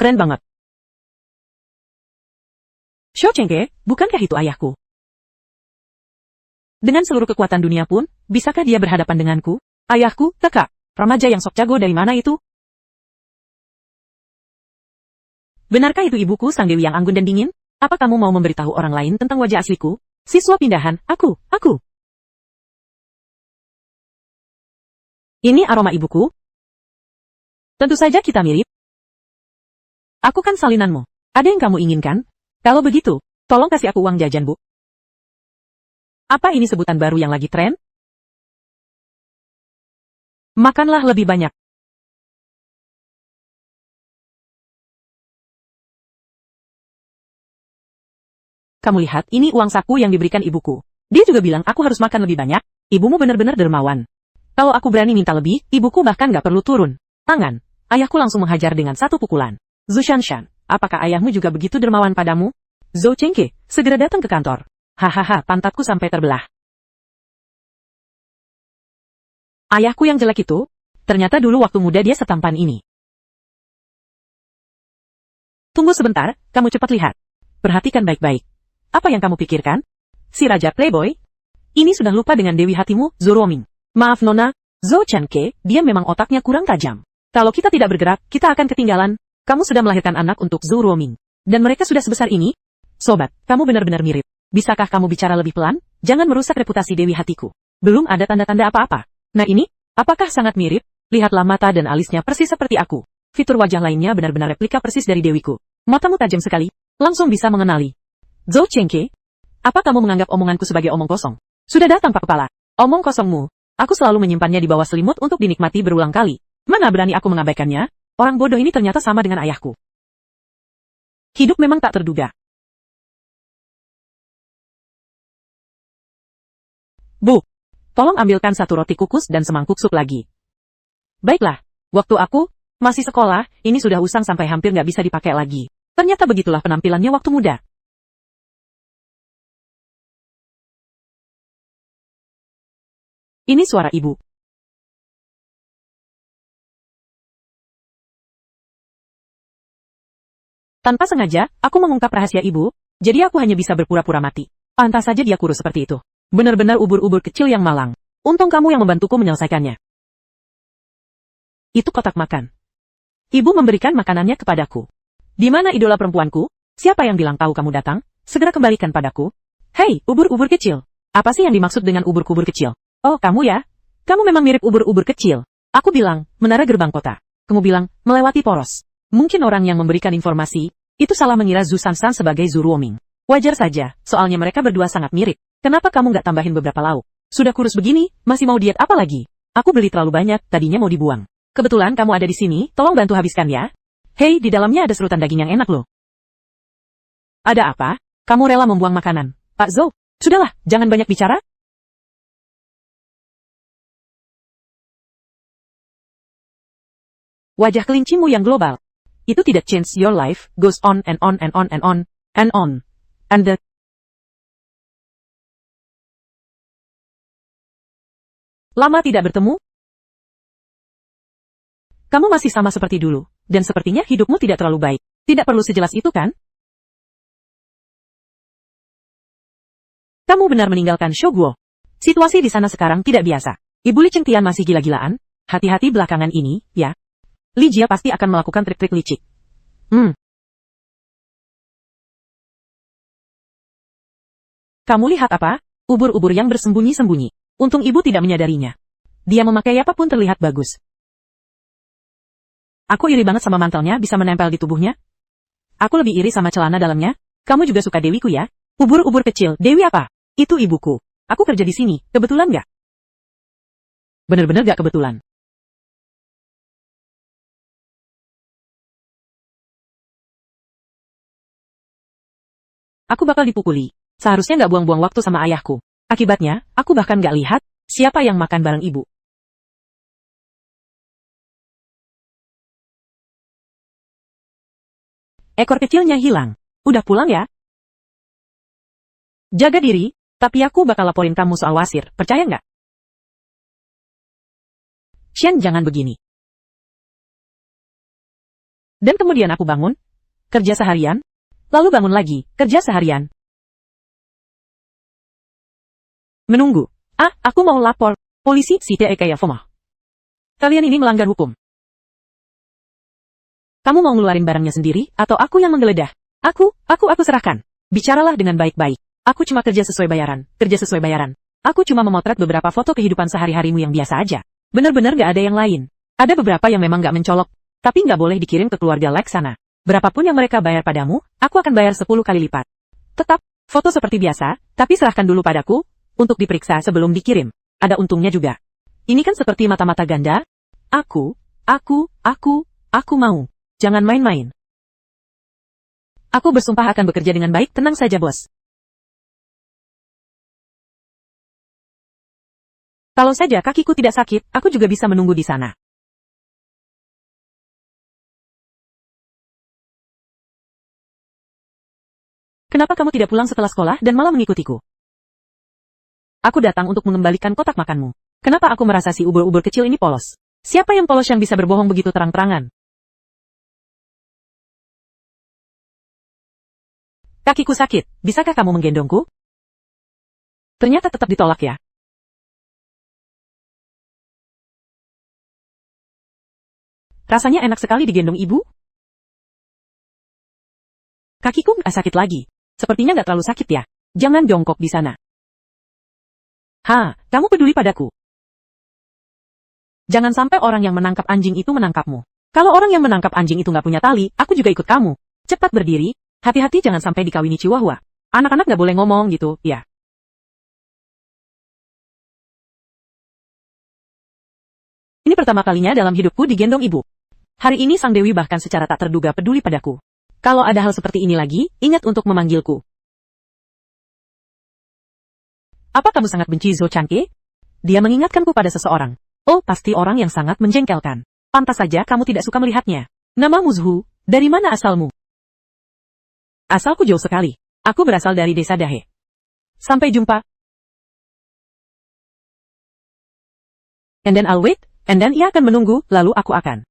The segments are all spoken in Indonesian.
Keren banget. Shou Chengke, bukankah itu ayahku? Dengan seluruh kekuatan dunia pun, bisakah dia berhadapan denganku? Ayahku, Teka, remaja yang sok jago dari mana itu? Benarkah itu ibuku sang dewi yang anggun dan dingin? Apa kamu mau memberitahu orang lain tentang wajah asliku? Siswa pindahan, aku. Ini aroma ibuku? Tentu saja kita mirip. Aku kan salinanmu. Ada yang kamu inginkan? Kalau begitu, tolong kasih aku uang jajan, Bu. Apa ini sebutan baru yang lagi tren? Makanlah lebih banyak. Kamu lihat, ini uang saku yang diberikan ibuku. Dia juga bilang aku harus makan lebih banyak. Ibumu benar-benar dermawan. Kalau aku berani minta lebih, ibuku bahkan gak perlu turun tangan. Ayahku langsung menghajar dengan satu pukulan. Zhu Shanshan, apakah ayahmu juga begitu dermawan padamu? Zhou Chengke, segera datang ke kantor. Hahaha, pantatku sampai terbelah. Ayahku yang jelek itu, ternyata dulu waktu muda dia setampan ini. Tunggu sebentar, kamu cepat lihat. Perhatikan baik-baik. Apa yang kamu pikirkan? Si Raja Playboy? Ini sudah lupa dengan dewi hatimu, Zhu Ruoming. Maaf Nona, Zhou Chengke, dia memang otaknya kurang tajam. Kalau kita tidak bergerak, kita akan ketinggalan. Kamu sudah melahirkan anak untuk Zhu Ruoming. Dan mereka sudah sebesar ini? Sobat, kamu benar-benar mirip. Bisakah kamu bicara lebih pelan? Jangan merusak reputasi dewi hatiku. Belum ada tanda-tanda apa-apa. Nah ini, apakah sangat mirip? Lihatlah mata dan alisnya persis seperti aku. Fitur wajah lainnya benar-benar replika persis dari dewiku. Matamu tajam sekali, langsung bisa mengenali. Zhou Chengke, apa kamu menganggap omonganku sebagai omong kosong? Sudah datang Pak Kepala. Omong kosongmu. Aku selalu menyimpannya di bawah selimut untuk dinikmati berulang kali. Mana berani aku mengabaikannya? Orang bodoh ini ternyata sama dengan ayahku. Hidup memang tak terduga. Bu, tolong ambilkan satu roti kukus dan semangkuk sup lagi. Baiklah, waktu aku masih sekolah, ini sudah usang sampai hampir nggak bisa dipakai lagi. Ternyata begitulah penampilannya waktu muda. Ini suara ibu. Tanpa sengaja, aku mengungkap rahasia ibu, jadi aku hanya bisa berpura-pura mati. Pantas saja dia kurus seperti itu. Benar-benar ubur-ubur kecil yang malang. Untung kamu yang membantuku menyelesaikannya. Itu kotak makan. Ibu memberikan makanannya kepadaku. Di mana idola perempuanku? Siapa yang bilang tahu kamu datang? Segera kembalikan padaku. Hei, ubur-ubur kecil. Apa sih yang dimaksud dengan ubur-ubur kecil? Oh, kamu ya? Kamu memang mirip ubur-ubur kecil. Aku bilang, menara gerbang kota. Kamu bilang, melewati poros. Mungkin orang yang memberikan informasi, itu salah mengira Zhu Shanshan sebagai Zhu Ruoming. Wajar saja, soalnya mereka berdua sangat mirip. Kenapa kamu nggak tambahin beberapa lauk? Sudah kurus begini, masih mau diet apa lagi? Aku beli terlalu banyak, tadinya mau dibuang. Kebetulan kamu ada di sini, tolong bantu habiskan ya. Hei, di dalamnya ada serutan daging yang enak loh. Ada apa? Kamu rela membuang makanan? Pak Zhou, sudahlah, jangan banyak bicara. Wajah kelincimu yang global. Itu tidak change your life, goes on and on and on and on, and on. And the... Lama tidak bertemu? Kamu masih sama seperti dulu, dan sepertinya hidupmu tidak terlalu baik. Tidak perlu sejelas itu kan? Kamu benar meninggalkan Shouguo. Situasi di sana sekarang tidak biasa. Ibu Li Chengtian masih gila-gilaan. Hati-hati belakangan ini, ya. Li Jia pasti akan melakukan trik-trik licik. Kamu lihat apa? Ubur-ubur yang bersembunyi-sembunyi. Untung ibu tidak menyadarinya. Dia memakai apapun terlihat bagus. Aku iri banget sama mantelnya bisa menempel di tubuhnya. Aku lebih iri sama celana dalamnya. Kamu juga suka dewiku ya? Ubur-ubur kecil, dewi apa? Itu ibuku. Aku kerja di sini, kebetulan nggak? Bener-bener gak kebetulan. Aku bakal dipukuli. Seharusnya nggak buang-buang waktu sama ayahku. Akibatnya, aku bahkan nggak lihat siapa yang makan bareng ibu. Ekor kecilnya hilang. Udah pulang ya? Jaga diri, tapi aku bakal laporin kamu soal wasir, percaya nggak? Shen, jangan begini. Dan kemudian aku bangun, kerja seharian, lalu bangun lagi, kerja seharian. Menunggu. Aku mau lapor. Polisi Siti Ekaya Fomah. Kalian ini melanggar hukum. Kamu mau ngeluarin barangnya sendiri, atau aku yang menggeledah? Aku serahkan. Bicaralah dengan baik-baik. Aku cuma kerja sesuai bayaran. Aku cuma memotret beberapa foto kehidupan sehari-harimu yang biasa aja. Bener-bener gak ada yang lain. Ada beberapa yang memang gak mencolok, tapi gak boleh dikirim ke keluarga Laksana. Berapapun yang mereka bayar padamu, aku akan bayar 10 kali lipat. Tetap, foto seperti biasa, tapi serahkan dulu padaku, untuk diperiksa sebelum dikirim. Ada untungnya juga. Ini kan seperti mata-mata ganda. Aku mau. Jangan main-main. Aku bersumpah akan bekerja dengan baik, tenang saja bos. Kalau saja kakiku tidak sakit, aku juga bisa menunggu di sana. Kenapa kamu tidak pulang setelah sekolah dan malah mengikutiku? Aku datang untuk mengembalikan kotak makanmu. Kenapa aku merasa si ubur-ubur kecil ini polos? Siapa yang polos yang bisa berbohong begitu terang-terangan? Kakiku sakit, bisakah kamu menggendongku? Ternyata tetap ditolak ya. Rasanya enak sekali digendong ibu. Kakiku nggak sakit lagi. Sepertinya nggak terlalu sakit ya. Jangan jongkok di sana. Kamu peduli padaku. Jangan sampai orang yang menangkap anjing itu menangkapmu. Kalau orang yang menangkap anjing itu nggak punya tali, aku juga ikut kamu. Cepat berdiri, hati-hati jangan sampai dikawini Chihuahua. Anak-anak nggak boleh ngomong gitu, ya. Ini pertama kalinya dalam hidupku digendong ibu. Hari ini Sang Dewi bahkan secara tak terduga peduli padaku. Kalau ada hal seperti ini lagi, ingat untuk memanggilku. Apa kamu sangat benci Zhou Chanke? Dia mengingatkanku pada seseorang. Oh, pasti orang yang sangat menjengkelkan. Pantas saja kamu tidak suka melihatnya. Namamu Zhu, dari mana asalmu? Asalku jauh sekali. Aku berasal dari desa Dahe. Sampai jumpa. And then I'll wait, and then ia akan menunggu, lalu aku akan.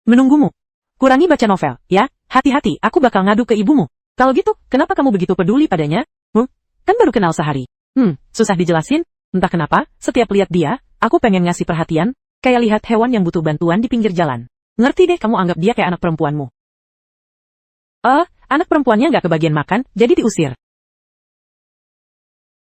Menunggumu. Kurangi baca novel, ya. Hati-hati, aku bakal ngadu ke ibumu. Kalau gitu, kenapa kamu begitu peduli padanya? Kan baru kenal sehari. Susah dijelasin. Entah kenapa, setiap lihat dia, aku pengen ngasih perhatian, kayak lihat hewan yang butuh bantuan di pinggir jalan. Ngerti deh kamu anggap dia kayak anak perempuanmu. Anak perempuannya nggak kebagian makan, jadi diusir.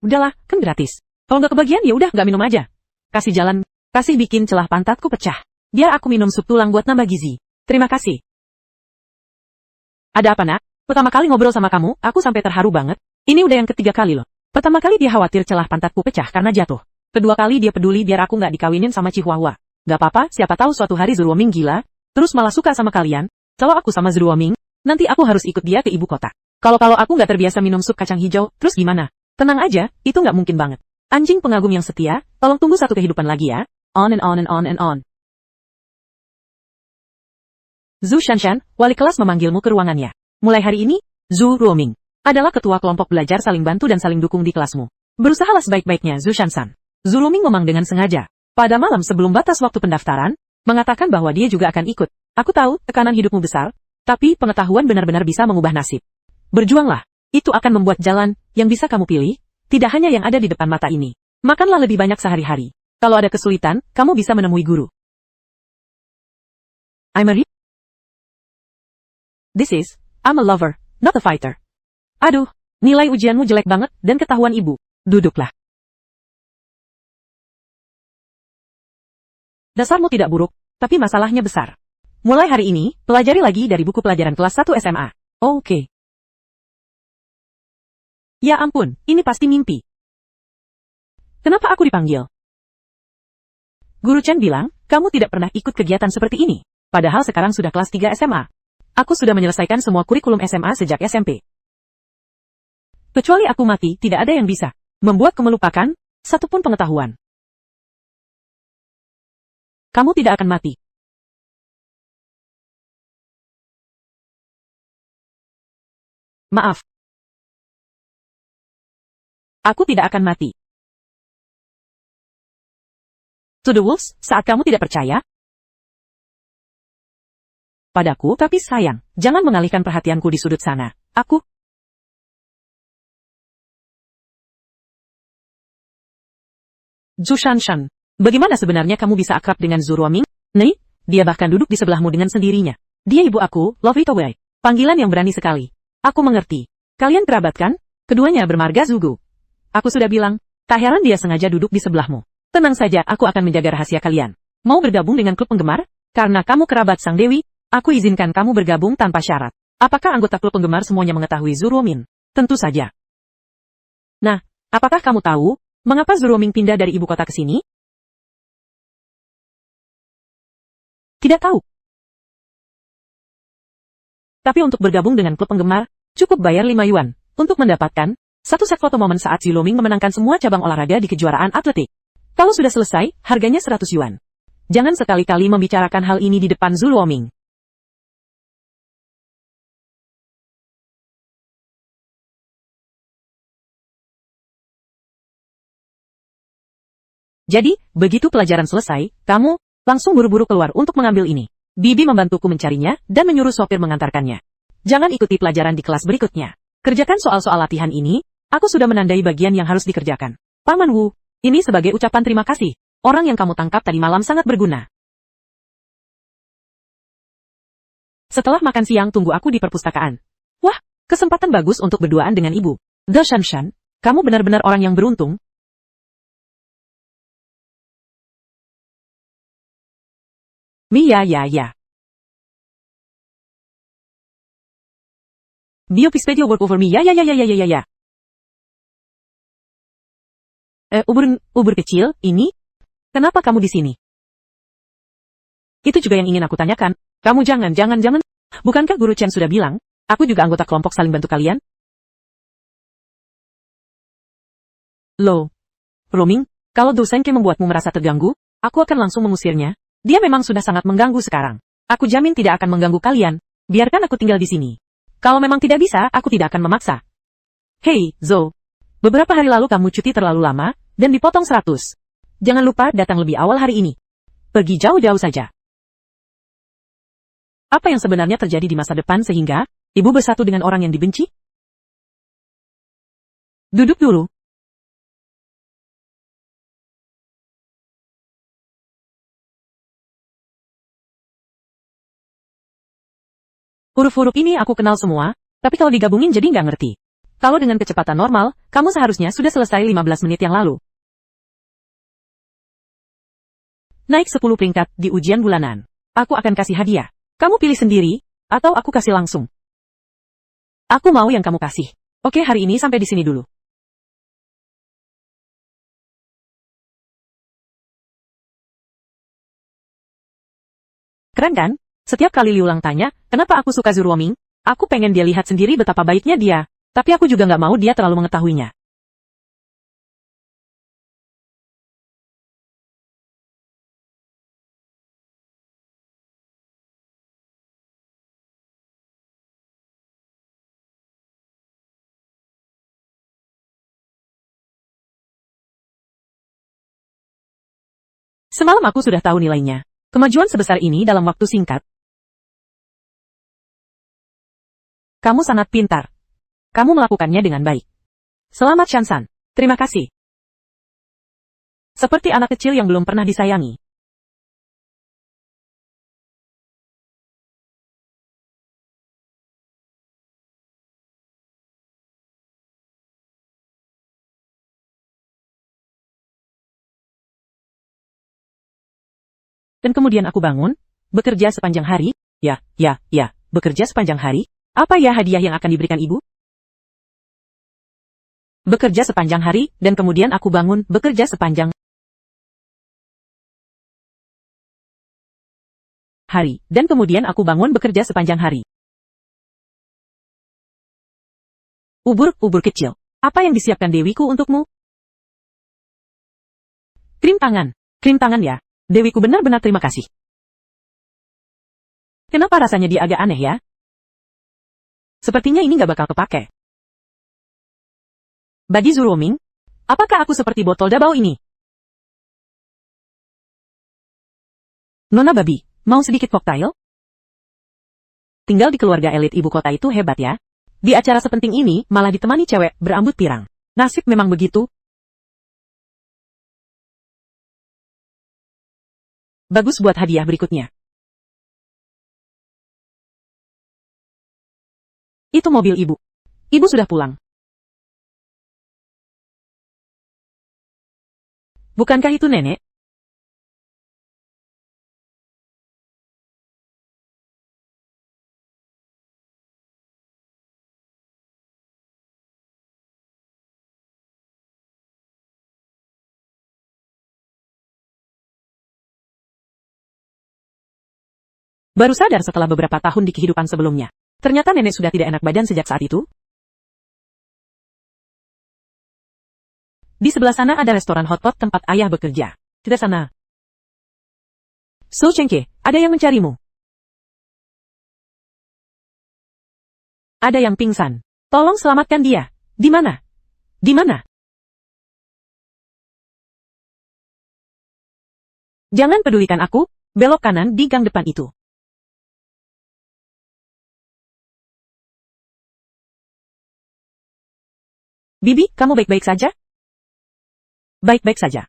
Udahlah, kan gratis. Kalau nggak kebagian ya udah nggak minum aja. Kasih jalan, kasih bikin celah pantatku pecah. Biar aku minum sup tulang buat nambah gizi. Terima kasih. Ada apa nak? Pertama kali ngobrol sama kamu, aku sampai terharu banget. Ini udah yang ketiga kali loh. Pertama kali dia khawatir celah pantatku pecah karena jatuh. Kedua kali dia peduli biar aku nggak dikawinin sama Chihuahua. Gak apa-apa, siapa tahu suatu hari Zuruoming gila, terus malah suka sama kalian. Kalau aku sama Zuruoming, nanti aku harus ikut dia ke ibu kota. Kalau aku nggak terbiasa minum sup kacang hijau, terus gimana? Tenang aja, itu nggak mungkin banget. Anjing pengagum yang setia, tolong tunggu satu kehidupan lagi ya. On and on and on and on. Zhu Shanshan, wali kelas memanggilmu ke ruangannya. Mulai hari ini, Zhu Ruoming adalah ketua kelompok belajar saling bantu dan saling dukung di kelasmu. Berusahalah sebaik-baiknya Zhu Shanshan. Zhu Ruoming memang dengan sengaja. Pada malam sebelum batas waktu pendaftaran, mengatakan bahwa dia juga akan ikut. Aku tahu, tekanan hidupmu besar, tapi pengetahuan benar-benar bisa mengubah nasib. Berjuanglah. Itu akan membuat jalan yang bisa kamu pilih, tidak hanya yang ada di depan mata ini. Makanlah lebih banyak sehari-hari. Kalau ada kesulitan, kamu bisa menemui guru. I'm a lover, not a fighter. Aduh, nilai ujianmu jelek banget dan ketahuan ibu. Duduklah. Dasarmu tidak buruk, tapi masalahnya besar. Mulai hari ini, pelajari lagi dari buku pelajaran kelas 1 SMA. Oke. Ya ampun, ini pasti mimpi. Kenapa aku dipanggil? Guru Chen bilang, kamu tidak pernah ikut kegiatan seperti ini. Padahal sekarang sudah kelas 3 SMA. Aku sudah menyelesaikan semua kurikulum SMA sejak SMP. Kecuali aku mati, tidak ada yang bisa membuatku melupakan satupun pengetahuan. Kamu tidak akan mati. Maaf. Aku tidak akan mati. To the wolves, saat kamu tidak percaya padaku, tapi sayang, jangan mengalihkan perhatianku di sudut sana. Aku Zhu Shanshan, bagaimana sebenarnya kamu bisa akrab dengan Zhu Ruoming? Nih, dia bahkan duduk di sebelahmu dengan sendirinya. Dia ibu aku, Lovely Towei. Panggilan yang berani sekali. Aku mengerti. Kalian kerabat kan? Keduanya bermarga Zugu. Aku sudah bilang, tak heran dia sengaja duduk di sebelahmu. Tenang saja, aku akan menjaga rahasia kalian. Mau bergabung dengan klub penggemar? Karena kamu kerabat Sang Dewi, aku izinkan kamu bergabung tanpa syarat. Apakah anggota klub penggemar semuanya mengetahui Zhu Ruoming? Tentu saja. Nah, apakah kamu tahu mengapa Zhu Ruoming pindah dari ibu kota ke sini? Tidak tahu. Tapi untuk bergabung dengan klub penggemar, cukup bayar 5 yuan untuk mendapatkan satu set foto momen saat Zhu Ruoming memenangkan semua cabang olahraga di kejuaraan atletik. Kalau sudah selesai, harganya 100 yuan. Jangan sekali-kali membicarakan hal ini di depan Zhu Ruoming. Jadi, begitu pelajaran selesai, kamu langsung buru-buru keluar untuk mengambil ini. Bibi membantuku mencarinya dan menyuruh sopir mengantarkannya. Jangan ikuti pelajaran di kelas berikutnya. Kerjakan soal-soal latihan ini, aku sudah menandai bagian yang harus dikerjakan. Paman Wu, ini sebagai ucapan terima kasih. Orang yang kamu tangkap tadi malam sangat berguna. Setelah makan siang tunggu aku di perpustakaan. Wah, kesempatan bagus untuk berduaan dengan ibu. The Shanshan, kamu benar-benar orang yang beruntung. Ya. Biopispedia work over me, ya. Ubur kecil, ini? Kenapa kamu di sini? Itu juga yang ingin aku tanyakan. Kamu jangan. Bukankah Guru Chen sudah bilang, aku juga anggota kelompok saling bantu kalian? Loh, Ruoming, kalau Du Sengke membuatmu merasa terganggu, aku akan langsung mengusirnya. Dia memang sudah sangat mengganggu sekarang. Aku jamin tidak akan mengganggu kalian. Biarkan aku tinggal di sini. Kalau memang tidak bisa, aku tidak akan memaksa. Hei, Zhou. Beberapa hari lalu kamu cuti terlalu lama, dan dipotong 100. Jangan lupa datang lebih awal hari ini. Pergi jauh-jauh saja. Apa yang sebenarnya terjadi di masa depan sehingga ibu bersatu dengan orang yang dibenci? Duduk dulu. Huruf-huruf ini aku kenal semua, tapi kalau digabungin jadi nggak ngerti. Kalau dengan kecepatan normal, kamu seharusnya sudah selesai 15 menit yang lalu. Naik 10 peringkat di ujian bulanan. Aku akan kasih hadiah. Kamu pilih sendiri, atau aku kasih langsung. Aku mau yang kamu kasih. Oke, hari ini sampai di sini dulu. Keren kan? Setiap kali Liu Lang tanya, kenapa aku suka Zhu Ruoming, aku pengen dia lihat sendiri betapa baiknya dia. Tapi aku juga nggak mau dia terlalu mengetahuinya. Semalam aku sudah tahu nilainya. Kemajuan sebesar ini dalam waktu singkat. Kamu sangat pintar. Kamu melakukannya dengan baik. Selamat Shansan. Terima kasih. Seperti anak kecil yang belum pernah disayangi. Dan kemudian aku bangun, bekerja sepanjang hari, ya, bekerja sepanjang hari. Apa ya hadiah yang akan diberikan ibu? Bekerja sepanjang hari, dan kemudian aku bangun, bekerja sepanjang hari, dan kemudian aku bangun bekerja sepanjang hari. Ubur kecil. Apa yang disiapkan Dewiku untukmu? Krim tangan ya. Dewiku benar-benar terima kasih. Kenapa rasanya dia agak aneh ya? Sepertinya ini nggak bakal kepake. Bagi Zhu Ruoming, apakah aku seperti botol dabao ini? Nona babi, mau sedikit koktail? Tinggal di keluarga elit ibu kota itu hebat ya. Di acara sepenting ini, malah ditemani cewek berambut pirang. Nasib memang begitu. Bagus buat hadiah berikutnya. Itu mobil ibu. Ibu sudah pulang. Bukankah itu nenek? Baru sadar setelah beberapa tahun di kehidupan sebelumnya. Ternyata nenek sudah tidak enak badan sejak saat itu. Di sebelah sana ada restoran hotpot tempat ayah bekerja. Tidak sana. So Chengke, ada yang mencarimu. Ada yang pingsan. Tolong selamatkan dia. Di mana? Di mana? Jangan pedulikan aku, belok kanan di gang depan itu. Bibi, kamu baik-baik saja? Baik-baik saja.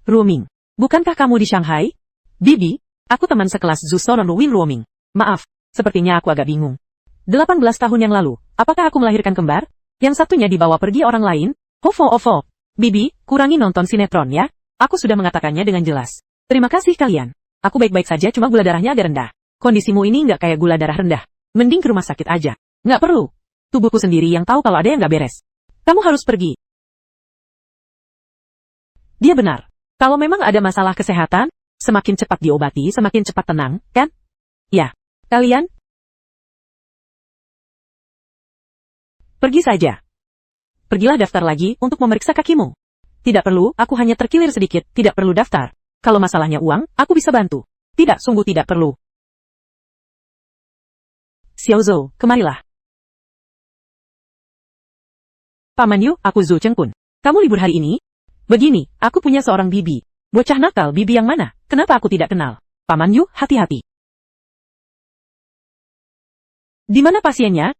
Ruoming, bukankah kamu di Shanghai? Bibi, aku teman sekelas Zhu Sonon Win Ruoming. Maaf, sepertinya aku agak bingung. 18 tahun yang lalu, apakah aku melahirkan kembar? Yang satunya dibawa pergi orang lain? Ovo. Bibi, kurangi nonton sinetron ya. Aku sudah mengatakannya dengan jelas. Terima kasih kalian. Aku baik-baik saja cuma gula darahnya agak rendah. Kondisimu ini nggak kayak gula darah rendah. Mending ke rumah sakit aja. Nggak perlu. Tubuhku sendiri yang tahu kalau ada yang nggak beres. Kamu harus pergi. Dia benar. Kalau memang ada masalah kesehatan, semakin cepat diobati, semakin cepat tenang, kan? Ya. Kalian? Pergi saja. Pergilah daftar lagi untuk memeriksa kakimu. Tidak perlu, aku hanya terkilir sedikit, tidak perlu daftar. Kalau masalahnya uang, aku bisa bantu. Tidak, sungguh tidak perlu. Xiao Zhou, kemarilah. Paman Yu, aku Zhou Chengkun. Kamu libur hari ini? Begini, aku punya seorang bibi. Bocah nakal, bibi yang mana? Kenapa aku tidak kenal? Paman Yu, hati-hati. Di mana pasiennya?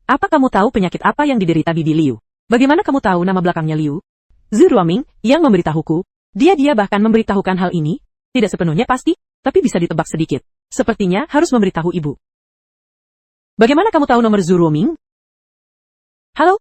Apa kamu tahu penyakit apa yang diderita bibi Liu? Bagaimana kamu tahu nama belakangnya Liu? Zhu Ruoming, yang memberitahuku. Dia bahkan memberitahukan hal ini. Tidak sepenuhnya pasti, tapi bisa ditebak sedikit. Sepertinya harus memberitahu ibu. Bagaimana kamu tahu nomor Zhu Ruoming? Halo?